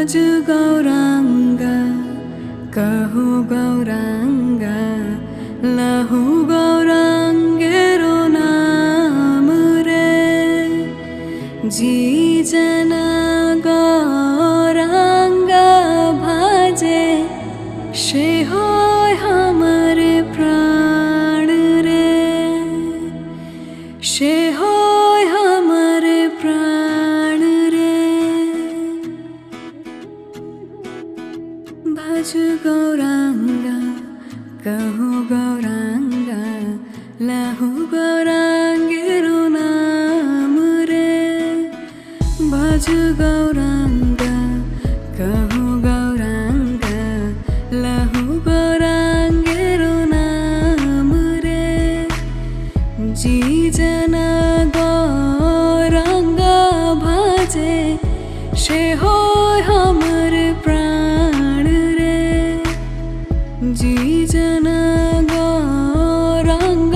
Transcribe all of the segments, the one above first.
भज गौरांग कहु गौरांग लहु गौरांगेरो नाम रे जी जन गौरांग भजे से होय हमारे प्राण रे से होय हमारे प्राण रे भज गौरांग कहु गौरांग लहु गौरांगेरो नाम रे भज गौरांग कहु गौरांग लहु गौरांगेरो नाम रे जी जन गौरांग भजे से होय हमारे प्राण रे जी जन गौरांग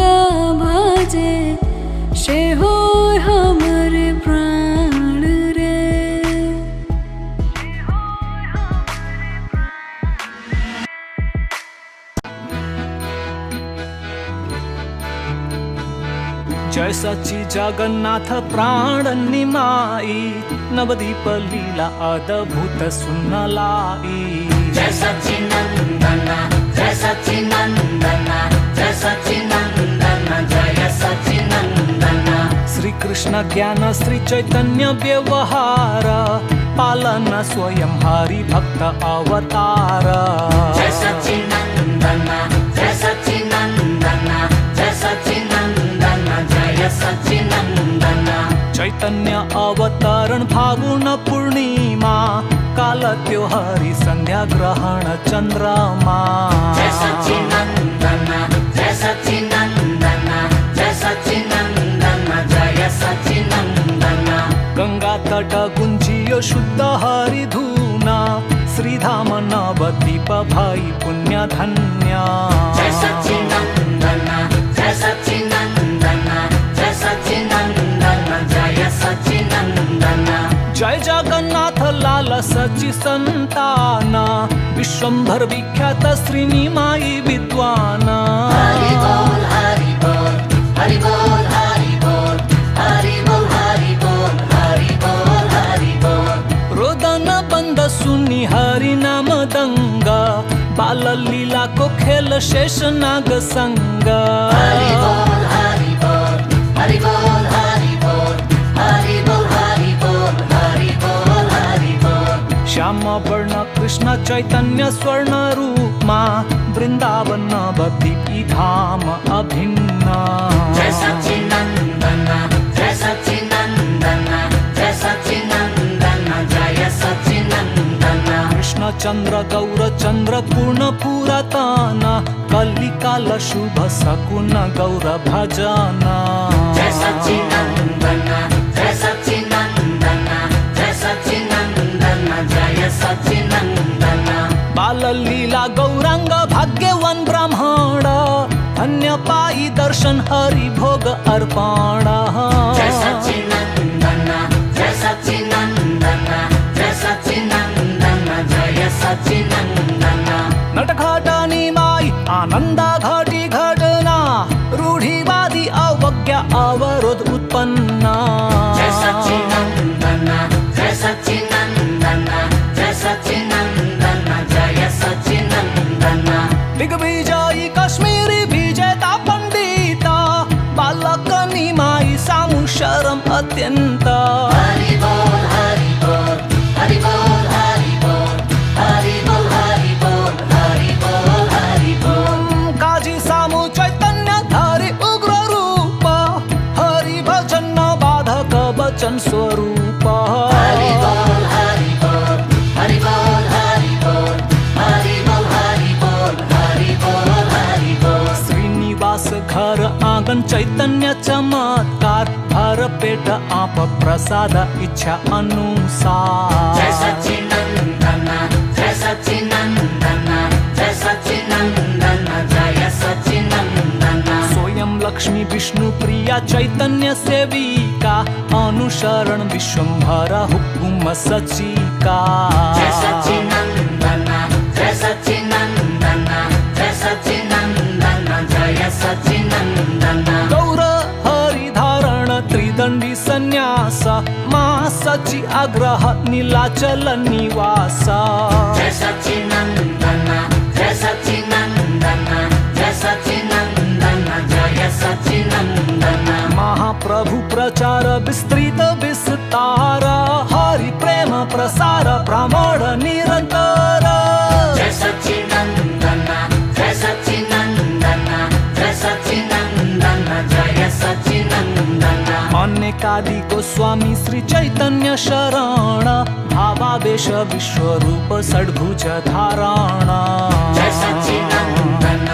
भजे से होय हमारे प्राण रे जय सच्ची जगन्नाथ प्राण निमाई नवदीप लीला अद्भुत सुनलाई जय सच्चिनंदन जय सच्चिनंदन जय सच्चिनंदन जय सच्चिनंदन श्री कृष्ण ज्ञान श्री चैतन्य व्यवहार पालन स्वयं हरि भक्त अवतार जय सच्चिनंदन जय सच्चिनंदन जय सच्चिनंदन जय सच्चिनंदन चैतन्य अवतरण फागुन पूर्णिमा काल त्योहारी संध्या ग्रहण चंद्रमा जय सच्चिनंदन जय सच्चिनंदन जय सच्चिनंदन जय सच्चिनंदन गंगा तट गुंजियो शुद्ध हरि धूना श्रीधाम नवदीप भाई पुण्य धन्य जय सच्चिनंदन जय सच्चिनंदन जय सच्चिनंदन जय सच्चिनंदन जय जगन्नाथ लाल सचि संतान विश्वंभर विख्यात श्रीनिमाई विद्वान हरि बोल हरि बोल हरि बोल हरि बोल हरि बोल हरि बोल हरि बोल हरि बोल रोदन बंद सुनी हरि नाम दंग बाल लीला को खेल शेष नाग संग हरि बोल हरि बोल हरि बोल हरि बोल हरि बोल हरि बोल हरि बोल हरि बोल श्याम वर्ण कृष्ण चैतन्य स्वर्ण रूपमा वृंदावन नवदीपी धाम अभिन्न जय सच्चिनंदन जय सच्चिनंदन जय सच्चिनंदन जय सच्चिनंदन कृष्ण चंद्र गौर चंद्र पूर्ण पुरातन कलिकाल शुभ सकुन गौर भजन जय सच्चिनंदन जय सच्चिनंदन जय सच्चिनंदन जय सच्चिनंदन बाल लीला गौरांग भाग्यवान ब्राह्मण धन्य पाई दर्शन हरि भोग अर्पण जय सच्चिनंदन जय सच्चिनंदन जय सच्चिनंदन जय सच्चिनंदन नटघाटानी माई आनंदा घाटी घटना रूढीवादी अवज्ञा अवरोध उत्पन्न जय सच्चिनंदन जय सच्चिनंदन जय सच्चिनंदन जय सच्चिनंदन दिग्विजयी काश्मीरी विजेता पंडिता बालक निमाई सामू शरम अत्यंत हरि बोल हरि बोल हरि बोल हरि बोल हरि बोल हरि बोल हरि बोल हरि बोल काजी सामू चैतन्य धारी उग्र रूप हरि भजन बाधक वचन स्वरूप हरि बोल हरि बोल हरि बोल हरि बोल हरि बोल हरि बोल हरि बोल हरि बोल श्रीनिवास घर आंगन चैतन्य चमत्कार भर पेट आप प्रसाद इच्छा अनुसार जय सच्चिनंदन जय सच्चिनंदन जय सच्चिनंदन जय सच्चिनंदन स्वयं लक्ष्मी विष्णु प्रिया चैतन्य सेविका अनुशरण विश्वंभरा हुकुम सचिका जय सच्चिनंदन जय सच्चिनंदन जय सच्चिनंदन जय सच्चिनंदन गौर हरिधारण त्रिदंडी संन्यास मासाची आग्रह नीलाचल निवासा जय सच्चिनंदन जय सच्चिनंदन जय सच्चिनंदन जय सच्चिनंदन महाप्रभु प्रचार विस्तृत विस्तार हरि प्रेम प्रसार भ्रमण निरंतर जय सच्चिनंदन जय सच्चिनंदन जय सच्चिनंदन जय सच्चिनंदन अनेकादि गोस्वामी श्री चैतन्य शरण भावावेश विश्वरूप षड्भुज धारण जय सच्चिनंदन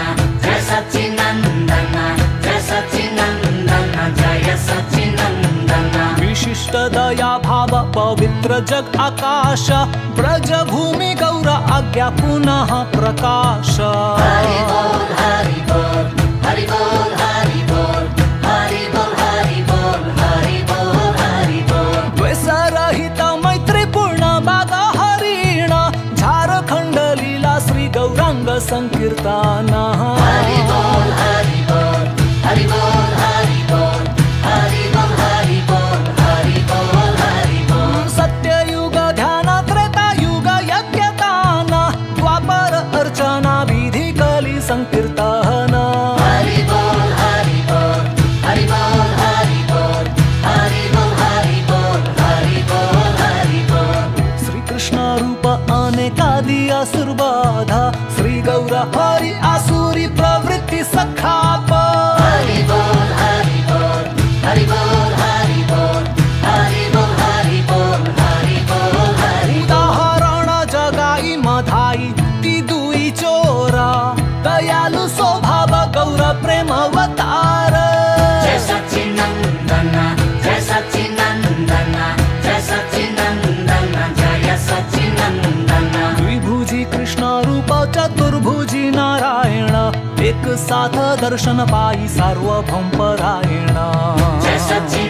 जय सच्चिनंदन जय सच्चिनंदन जय सच्चिनंदन विशिष्ट दया भाव पवित्र जग आकाश ब्रज भूमि गौर आज्ञा पुनः प्रकाश हरि बोल हरि बोल हरि बोल हरि बोल हरि बोल हरि बोल हरि बोल हरि बोल द्वेषरहित मैत्रीपूर्ण बाग हरिण झारखंड लीला श्री गौरांग संकीर्तन हरि बोल हरि बोल हरि बोल हरि बोल हरि बोल हरि बोल हरि बोल हरि बोल सत्ययुग ध्यान त्रेतायुग यज्ञदान द्वापर अर्चना विधी कली संकीर्तन हरि बोल हरि बोल हरि बोल हरि बोल हरि बोल हरि बोल हरि बोल हरि बोल श्री कृष्ण रूप अनेकादि असुरबाधा श्री गौर हरि आसुरी प्रवृत्ति सखाप हरि बोल हरि बोल हरि बोल हरि बोल हरि बोल हरि बोल हरि बोल हरि उदाहरण जगाई मधाई ती दुई चोरा दयालु स्वभाव गौर प्रेम अवतार जय सच्चिनंदन जय सच्चिनंदन जय सच्चिनंदन जय सच्चिनंदन द्विभुजी कृष्ण रूप चतुर्भुजी नारायण एक साथ दर्शन पाई सार्वभौम परायण जय सच्चिनंदन